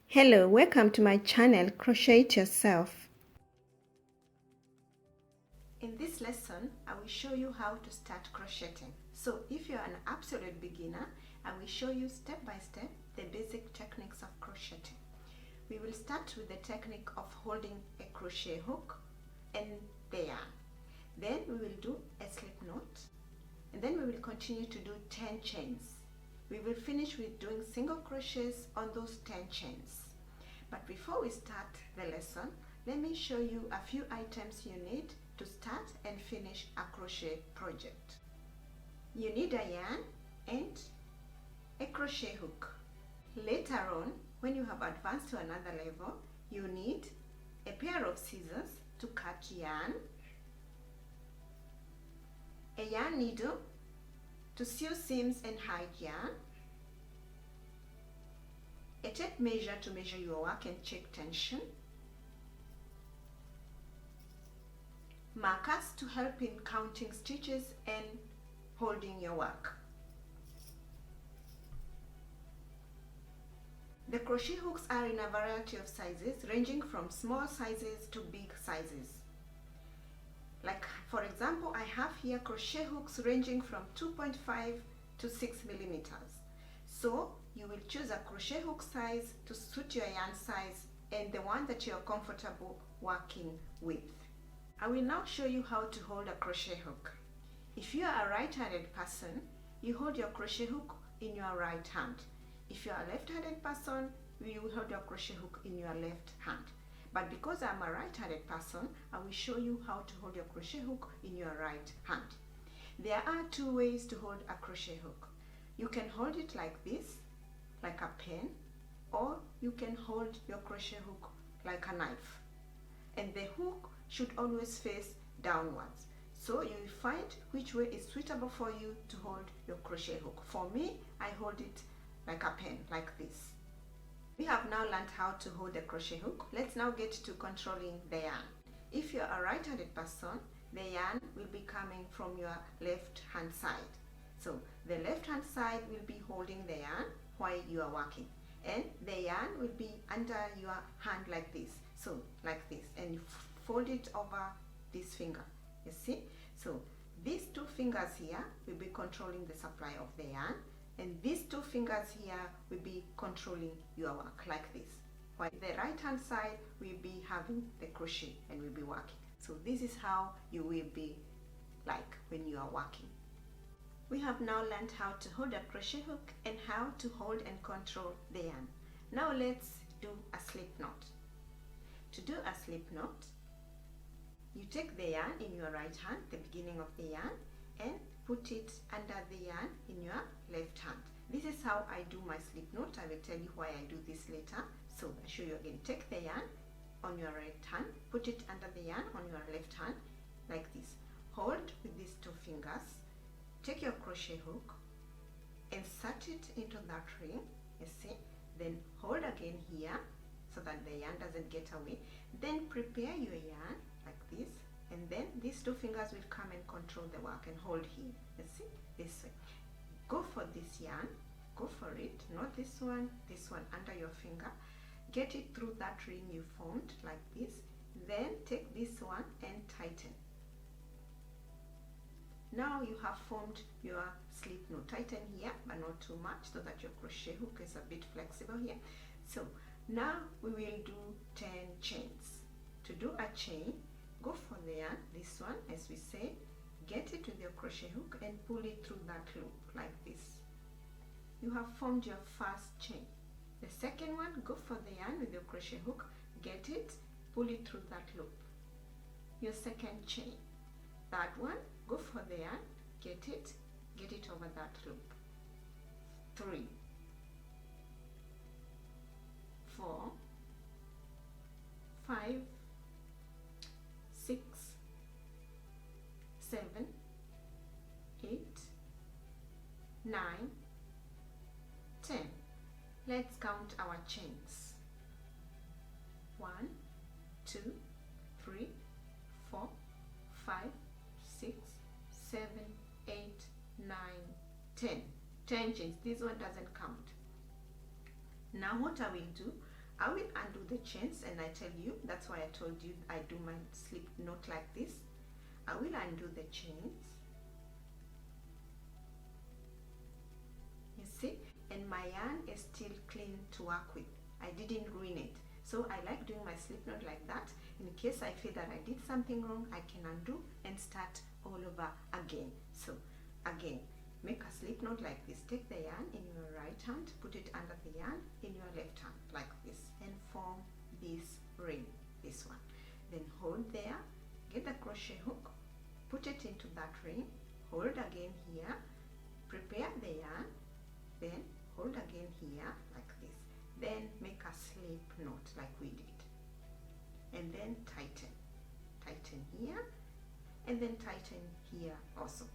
Hello, welcome to my channel, Crochet It Yourself. In this lesson, I will show you how to start crocheting. So if you're an absolute beginner, I will show you step by step the basic techniques of crocheting. We will start with the technique of holding a crochet hook and the yarn. Then we will do a slip knot, and then we will continue to do 10 chains. We will finish with doing single crochets on those 10 chains. But before we start the lesson, let me show you a few items you need to start and finish a crochet project. You need a yarn and a crochet hook. Later on, when you have advanced to another level, you need a pair of scissors to cut yarn, a yarn needle to sew seams and hide yarn, a tape measure to measure your work and check tension, markers to help in counting stitches and holding your work. The crochet hooks are in a variety of sizes, ranging from small sizes to big sizes. Like for example, I have here crochet hooks ranging from 2.5 to 6 millimeters. So you will choose a crochet hook size to suit your yarn size and the one that you are comfortable working with. I will now show you how to hold a crochet hook. If you are a right-handed person, you hold your crochet hook in your right hand. If you are a left-handed person, you will hold your crochet hook in your left hand. But because I'm a right-handed person, I will show you how to hold your crochet hook in your right hand. There are two ways to hold a crochet hook. You can hold it like this, like a pen, or you can hold your crochet hook like a knife. And the hook should always face downwards. So you will find which way is suitable for you to hold your crochet hook. For me, I hold it like a pen, like this. We have now learned how to hold the crochet hook. Let's now get to controlling the yarn. If you're a right-handed person, the yarn will be coming from your left hand side. So the left hand side will be holding the yarn while you are working, and the yarn will be under your hand like this. So like this, and you fold it over this finger, you see. So these two fingers here will be controlling the supply of the yarn, and these two fingers here will be controlling your work like this, while the right hand side will be having the crochet and will be working. So this is how you will be like when you are working. We have now learned how to hold a crochet hook and how to hold and control the yarn. Now let's do a slip knot. To do a slip knot, you take the yarn in your right hand, the beginning of the yarn, and put it under the yarn in your left hand. This is how I do my slip knot. I will tell you why I do this later. So I'll show you again. Take the yarn on your right hand, put it under the yarn on your left hand like this. Hold with these two fingers. Take your crochet hook, insert it into that ring, you see, then hold again here so that the yarn doesn't get away. Then prepare your yarn like this, and then these two fingers will come and control the work and hold here, you see, this way. Go for this yarn, go for it, not this one under your finger. Get it through that ring you formed like this, then take this one and tighten. Now you have formed your slip knot. Tighten here, but not too much, so that your crochet hook is a bit flexible here. So now we will do 10 chains. To do a chain, go for the yarn, this one, as we say, get it with your crochet hook and pull it through that loop like this. You have formed your first chain. The second one, go for the yarn with your crochet hook, get it, pull it through that loop. Your second chain. Third one, go for the yarn, get it over that loop. 3, 4, 5, 6, 7, 8, 9, 10. Let's count our chains. 1, 2, 3, 4, 5, 6, 7, 8, 9, 10. 10 chains. This one doesn't count. Now what I will do, I will undo the chains, and I tell you, that's why I told you I do my slip knot like this. I will undo the chains, you see, and my yarn is still clean to work with. I didn't ruin it. So I like doing my slip knot like that. In case I feel that I did something wrong, I can undo and start all over again. So again, make a slip knot like this. Take the yarn in your right hand, put it under the yarn in your left hand like this, and form this ring, this one. Then hold there, get the crochet hook, put it into that ring, hold again here, prepare the yarn, then hold again here like this. Then make a slip knot like we did, and then tighten here, and then tighten here also.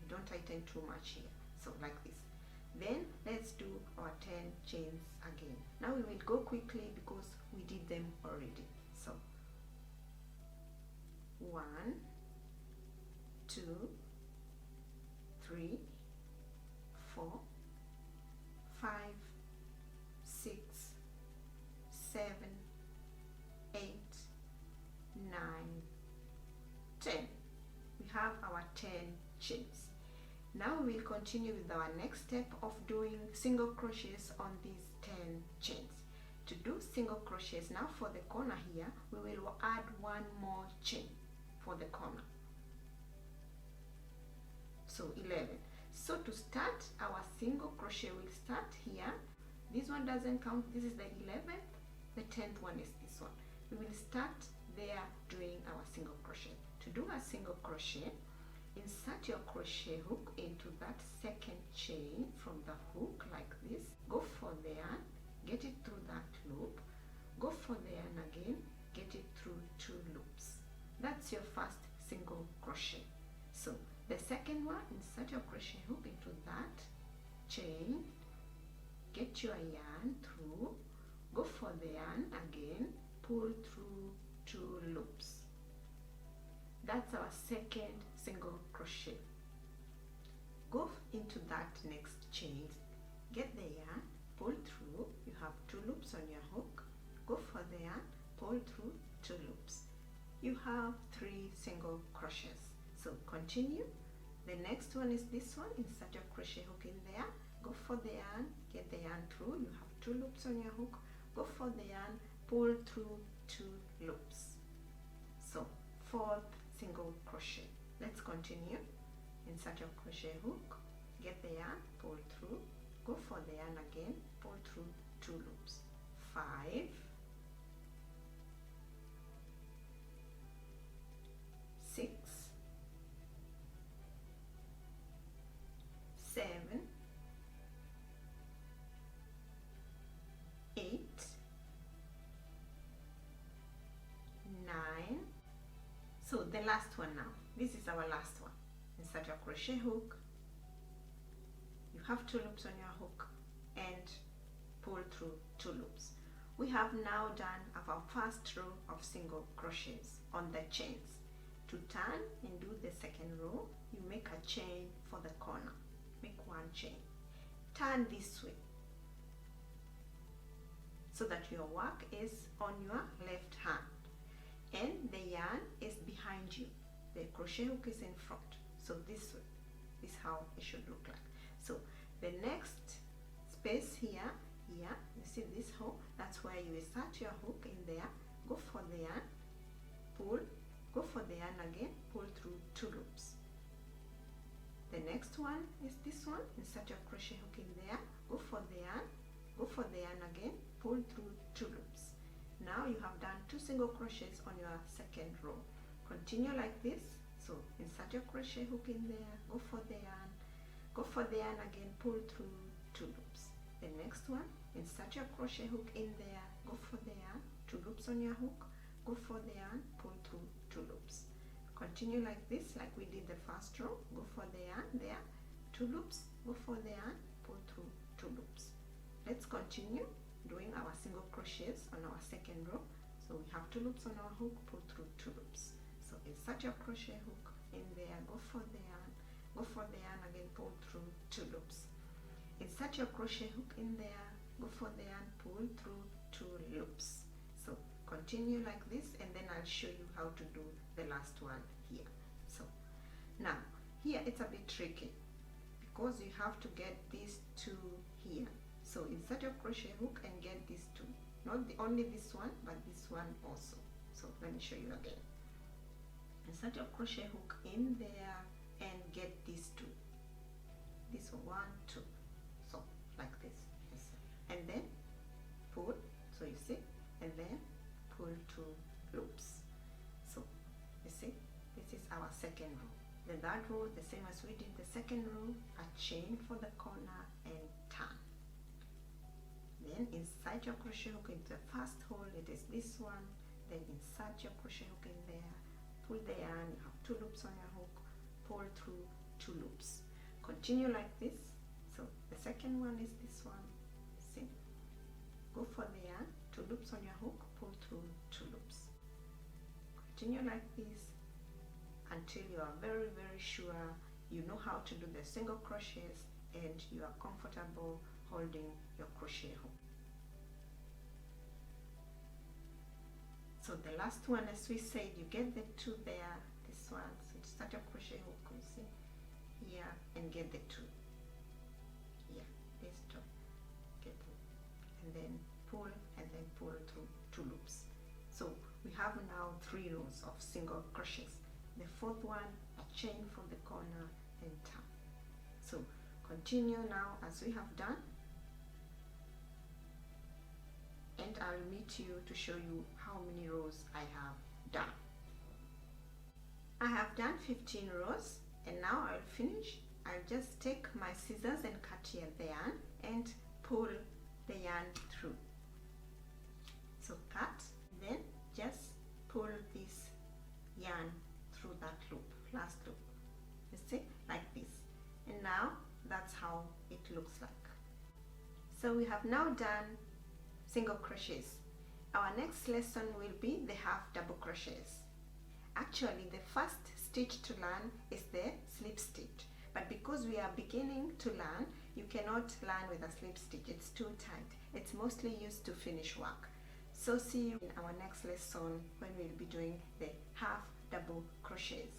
Don't tighten too much here, so like this. Then let's do our 10 chains again. Now we will go quickly because we did them already. So 1, 2, 3, 4, 5, 6, 7, 8, 9, 10. We have our 10 chains. Now we will continue with our next step of doing single crochets on these 10 chains. To do single crochets, now for the corner here, we will add one more chain for the corner. So 11. So to start our single crochet, we'll start here. This one doesn't count. This is the 11th. The 10th one is this one. We will start there doing our single crochet. To do a single crochet, insert your crochet hook into that second chain from the hook like this. Go for the yarn, get it through that loop. Go for the yarn again, get it through 2 loops. That's your first single crochet. So the second one, insert your crochet hook into that chain, get your yarn through, go for the yarn again, pull through 2 loops. That's our second single crochet. Go into that next chain, get the yarn, pull through. You have 2 loops on your hook. Go for the yarn, pull through 2 loops. You have 3 single crochets. So continue. The next one is this one. Insert your crochet hook in there. Go for the yarn, get the yarn through. You have 2 loops on your hook. Go for the yarn, pull through 2 loops. So 4th single crochet. Let's continue. Insert your crochet hook, get the yarn, pull through, go for the yarn again, pull through 2 loops. 5, 6, 7, 8, 9. So the last one now. This is our last one. Insert your crochet hook. You have 2 loops on your hook and pull through 2 loops. We have now done our first row of single crochets on the chains. To turn and do the second row, you make a chain for the corner. Make 1 chain. Turn this way so that your work is on your left hand and the yarn is behind you. The crochet hook is in front. So this way is how it should look like. So the next space here, you see this hole, that's where you insert your hook in there. Go for the yarn, pull, go for the yarn again, pull through 2 loops. The next one is this one. Insert your crochet hook in there, go for the yarn, go for the yarn again, pull through 2 loops. Now you have done 2 single crochets on your second row. Continue like this. So insert your crochet hook in there, go for the yarn again, pull through 2 loops. The next one, insert your crochet hook in there, go for the yarn, 2 loops on your hook, go for the yarn, pull through 2 loops. Continue like this, like we did the first row. Go for the yarn there, 2 loops, go for the yarn, pull through 2 loops. Let's continue doing our single crochets on our second row. So we have 2 loops on our hook, pull through 2 loops. So insert your crochet hook in there, go for the yarn again, pull through 2 loops. Insert your crochet hook in there, go for the yarn, pull through 2 loops. So continue like this, and then I'll show you how to do the last one here. So now here it's a bit tricky because you have to get these 2 here. So insert your crochet hook and get these 2, not only this one but this one also. So let me show you again. Insert your crochet hook in there and get these 2. This 1, 2. So like this. Yes. And then pull. So you see, and then pull 2 loops. So you see, this is our second row. The third row, the same as we did the second row, a chain for the corner and turn. Then insert your crochet hook into the first hole, it is this one. Then insert your crochet hook in there, pull the yarn, you have 2 loops on your hook, pull through 2 loops. Continue like this. So the second one is this one. See, go for the yarn, 2 loops on your hook, pull through 2 loops. Continue like this until you are very sure you know how to do the single crochets and you are comfortable holding your crochet hook. So the last one, as we said, you get the 2 there, this one. So you start your crochet hook, you see, here, and get the 2. Yeah, these 2. Get them. And then pull through 2 loops. So we have now 3 rows of single crochets. The fourth one, a chain from the corner and turn. So continue now as we have done, and I'll meet you to show you how many rows I have done. I have done 15 rows, and now I'll finish. I'll just take my scissors and cut here the yarn and pull the yarn through. So cut, then just pull this yarn through that loop, last loop. You see, like this. And now that's how it looks like. So we have now done single crochets. Our next lesson will be the half double crochets. Actually, the first stitch to learn is the slip stitch, but because we are beginning to learn, you cannot learn with a slip stitch. It's too tight. It's mostly used to finish work. So see you in our next lesson when we'll be doing the half double crochets.